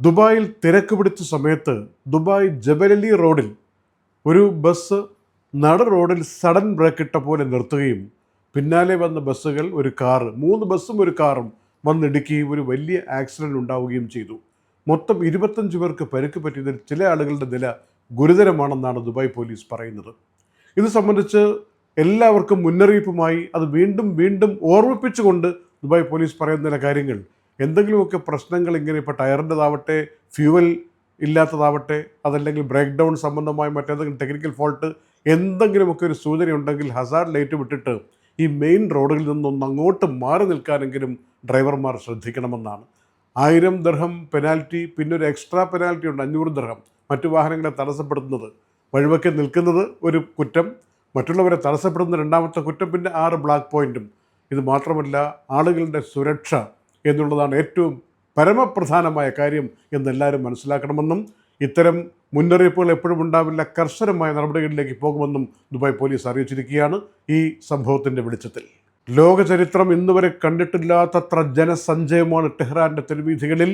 ദുബായിൽ തിരക്ക് പിടിച്ച സമയത്ത് ദുബായ് ജബലലി റോഡിൽ ഒരു ബസ് നട റോഡിൽ സഡൻ ബ്രേക്ക് ഇട്ട പോലെ നിർത്തുകയും പിന്നാലെ വന്ന ബസ്സുകൾ ഒരു കാറ് 3 ബസ്സും ഒരു കാറും വന്നിടിക്കുകയും ഒരു വലിയ ആക്സിഡൻറ്റ് ഉണ്ടാവുകയും ചെയ്തു. മൊത്തം 25 പേർക്ക് പരിക്ക് പറ്റിയതിൽ ചില ആളുകളുടെ നില ഗുരുതരമാണെന്നാണ് ദുബായ് പോലീസ് പറയുന്നത്. ഇത് സംബന്ധിച്ച് എല്ലാവർക്കും മുന്നറിയിപ്പുമായി അത് വീണ്ടും വീണ്ടും ഓർമ്മിപ്പിച്ചുകൊണ്ട് ദുബായ് പോലീസ് പറയുന്ന ചില കാര്യങ്ങൾ, എന്തെങ്കിലുമൊക്കെ പ്രശ്നങ്ങൾ ഇങ്ങനെ ഇപ്പോൾ ടയറിൻ്റെതാവട്ടെ, ഫ്യൂവൽ ഇല്ലാത്തതാവട്ടെ, അതല്ലെങ്കിൽ ബ്രേക്ക് ഡൗൺ സംബന്ധമായ മറ്റേതെങ്കിലും ടെക്നിക്കൽ ഫോൾട്ട്, എന്തെങ്കിലുമൊക്കെ ഒരു സൂചന ഉണ്ടെങ്കിൽ ഹസാർഡ് ലൈറ്റ് വിട്ടിട്ട് ഈ മെയിൻ റോഡിൽ നിന്നൊന്ന് അങ്ങോട്ട് മാറി നിൽക്കാനെങ്കിലും ഡ്രൈവർമാർ ശ്രദ്ധിക്കണമെന്നാണ്. 1000 ദിർഹം പെനാൽറ്റി, പിന്നെ ഒരു എക്സ്ട്രാ പെനാൽറ്റി ഉണ്ട് 500 ദിർഹം. മറ്റു വാഹനങ്ങളെ തടസ്സപ്പെടുത്തുന്നത്, വഴിവെക്കെ നിൽക്കുന്നത് ഒരു കുറ്റം, മറ്റുള്ളവരെ തടസ്സപ്പെടുന്ന രണ്ടാമത്തെ കുറ്റം, പിന്നെ 6 ബ്ലാക്ക് പോയിൻറ്റും. ഇത് മാത്രമല്ല, ആളുകളുടെ സുരക്ഷ എന്നുള്ളതാണ് ഏറ്റവും പരമപ്രധാനമായ കാര്യം എന്നെല്ലാവരും മനസ്സിലാക്കണമെന്നും ഇത്തരം മുന്നറിയിപ്പുകൾ എപ്പോഴും ഉണ്ടാവില്ല, കർശനമായ നടപടികളിലേക്ക് പോകുമെന്നും ദുബായ് പോലീസ് അറിയിച്ചിരിക്കുകയാണ് ഈ സംഭവത്തിൻ്റെ വെളിച്ചത്തിൽ. ലോക ചരിത്രം ഇന്നുവരെ കണ്ടിട്ടില്ലാത്തത്ര ജനസഞ്ചയമാണ് ടെഹ്റാൻ്റെ തെരുവീഥികളിൽ.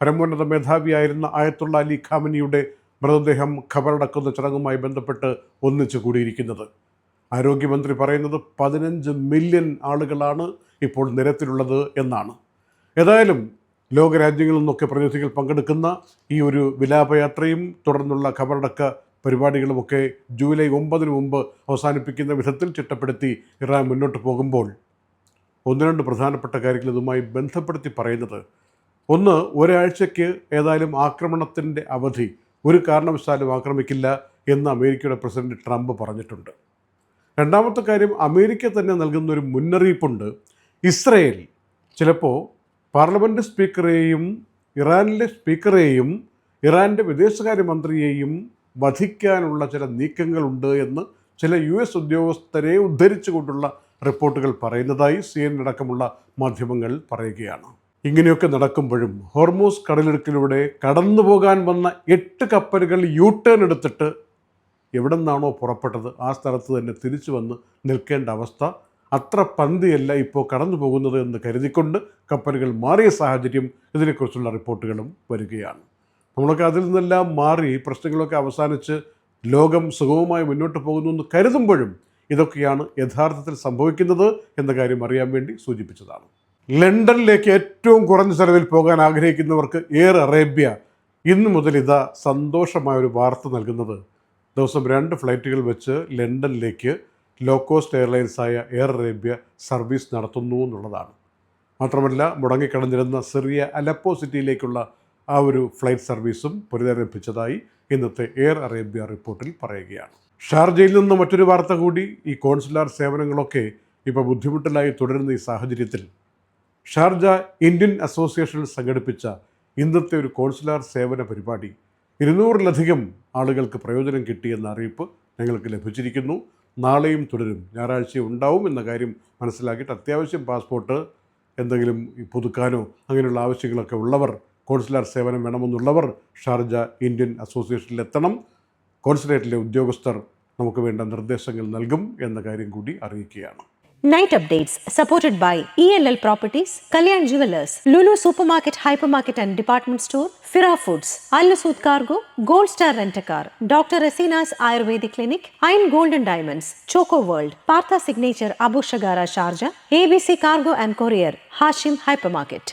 പരമോന്നത മേധാവിയായിരുന്ന ആയത്തുള്ള അലി ഖാമനിയുടെ മൃതദേഹം ഖബറടക്കുന്ന ചടങ്ങുമായി ബന്ധപ്പെട്ട് ഒന്നിച്ചു കൂടിയിരിക്കുന്നത്. ആരോഗ്യമന്ത്രി പറയുന്നത് 15 മില്യൺ ആളുകളാണ് ഇപ്പോൾ നിരത്തിലുള്ളത് എന്നാണ്. ഏതായാലും ലോകരാജ്യങ്ങളിൽ നിന്നൊക്കെ പ്രതിനിധികൾ പങ്കെടുക്കുന്ന ഈ ഒരു വിലാപയാത്രയും തുടർന്നുള്ള ഖബറടക്ക പരിപാടികളുമൊക്കെ ജൂലൈ 9 മുമ്പ് അവസാനിപ്പിക്കുന്ന വിധത്തിൽ ചിട്ടപ്പെടുത്തി ഇറാൻ മുന്നോട്ട് പോകുമ്പോൾ 1-2 പ്രധാനപ്പെട്ട കാര്യങ്ങൾ ഇതുമായി ബന്ധപ്പെടുത്തി പറയുന്നത്, ഒന്ന്, ഒരാഴ്ചയ്ക്ക് ഏതായാലും ആക്രമണത്തിൻ്റെ അവധി, ഒരു കാരണവശാലും ആക്രമിക്കില്ല എന്ന് അമേരിക്കയുടെ പ്രസിഡന്റ് ട്രംപ് പറഞ്ഞിട്ടുണ്ട്. രണ്ടാമത്തെ കാര്യം, അമേരിക്ക തന്നെ നൽകുന്ന ഒരു മുന്നറിയിപ്പുണ്ട്. ഇസ്രയേൽ ചിലപ്പോൾ പാർലമെൻറ്റ് സ്പീക്കറെയും ഇറാനിലെ സ്പീക്കറെയും ഇറാൻ്റെ വിദേശകാര്യമന്ത്രിയെയും വധിക്കാനുള്ള ചില നീക്കങ്ങളുണ്ട് എന്ന് ചില US ഉദ്യോഗസ്ഥരെ ഉദ്ധരിച്ചുകൊണ്ടുള്ള റിപ്പോർട്ടുകൾ പറയുന്നതായി CNN അടക്കമുള്ള മാധ്യമങ്ങൾ പറയുകയാണ്. ഇങ്ങനെയൊക്കെ നടക്കുമ്പോഴും ഹോർമൂസ് കടലിടുക്കിലൂടെ കടന്നു പോകാൻ വന്ന 8 കപ്പലുകൾ ടേൺ എടുത്തിട്ട് എവിടെ നിന്നാണോ പുറപ്പെട്ടത് ആ സ്ഥലത്ത് തന്നെ തിരിച്ചു വന്ന് നിൽക്കേണ്ട അവസ്ഥ. അത്ര പന്തിയല്ല ഇപ്പോൾ കടന്നു പോകുന്നത് എന്ന് കരുതിക്കൊണ്ട് കപ്പലുകൾ മാറിയ സാഹചര്യം, ഇതിനെക്കുറിച്ചുള്ള റിപ്പോർട്ടുകളും വരികയാണ്. നമ്മളൊക്കെ അതിൽ നിന്നെല്ലാം മാറി പ്രശ്നങ്ങളൊക്കെ അവസാനിച്ച് ലോകം സുഗമമായി മുന്നോട്ട് പോകുന്നു എന്ന് കരുതുമ്പോഴും ഇതൊക്കെയാണ് യഥാർത്ഥത്തിൽ സംഭവിക്കുന്നത് എന്ന കാര്യം അറിയാൻ വേണ്ടി സൂചിപ്പിച്ചതാണ്. ലണ്ടനിലേക്ക് ഏറ്റവും കുറഞ്ഞ ചെലവിൽ പോകാൻ ആഗ്രഹിക്കുന്നവർക്ക് എയർ അറേബ്യ ഇന്നു മുതൽ ഇതാ സന്തോഷമായൊരു വാർത്ത നൽകുന്നത്. ദിവസം 2 ഫ്ലൈറ്റുകൾ വെച്ച് ലണ്ടനിലേക്ക് ലോ കോസ്റ്റ് എയർലൈൻസായ എയർ അറേബ്യ സർവീസ് നടത്തുന്നു എന്നുള്ളതാണ്. മാത്രമല്ല, മുടങ്ങിക്കിടന്നിരുന്ന സിറിയ അലപ്പോ സിറ്റിയിലേക്കുള്ള ആ ഒരു ഫ്ലൈറ്റ് സർവീസും പുനരാരംഭിച്ചതായി ഇന്നത്തെ എയർ അറേബ്യ റിപ്പോർട്ടിൽ പറയുകയാണ്. ഷാർജയിൽ നിന്ന് മറ്റൊരു വാർത്ത കൂടി. ഈ കോൺസുലാർ സേവനങ്ങളൊക്കെ ഇപ്പോൾ ബുദ്ധിമുട്ടിലായി തുടരുന്ന ഈ സാഹചര്യത്തിൽ ഷാർജ ഇന്ത്യൻ അസോസിയേഷനിൽ സംഘടിപ്പിച്ച ഇന്നത്തെ ഒരു കോൺസുലാർ സേവന പരിപാടി 200-ലധികം ആളുകൾക്ക് പ്രയോജനം കിട്ടിയെന്ന അറിയിപ്പ് ഞങ്ങൾക്ക് ലഭിച്ചിരിക്കുന്നു. നാളെയും തുടരും, ഞായറാഴ്ച ഉണ്ടാവും എന്ന കാര്യം മനസ്സിലാക്കിയിട്ട് അത്യാവശ്യം പാസ്പോർട്ട് എന്തെങ്കിലും പുതുക്കാനോ അങ്ങനെയുള്ള ആവശ്യങ്ങളൊക്കെ ഉള്ളവർ, കോൺസുലാർ സേവനം വേണമെന്നുള്ളവർ ഷാർജ ഇന്ത്യൻ അസോസിയേഷനിൽ എത്തണം. കോൺസുലേറ്റിലെ ഉദ്യോഗസ്ഥർ നമുക്ക് വേണ്ട നിർദ്ദേശങ്ങൾ നൽകും എന്ന കാര്യം കൂടി അറിയിക്കുകയാണ്. Night updates supported by ELL Properties, Kalyan Jewelers, Lulu Supermarket, Hypermarket and Department Store, Fira Foods, Al Nasood Cargo, Gold Star Rent-A-Car, Dr. Rasina's Ayurvedic Clinic, Iron Gold and Diamonds, Choco World, Partha Signature Abu Shagara Sharjah, ABC Cargo and Courier, Hashim Hypermarket.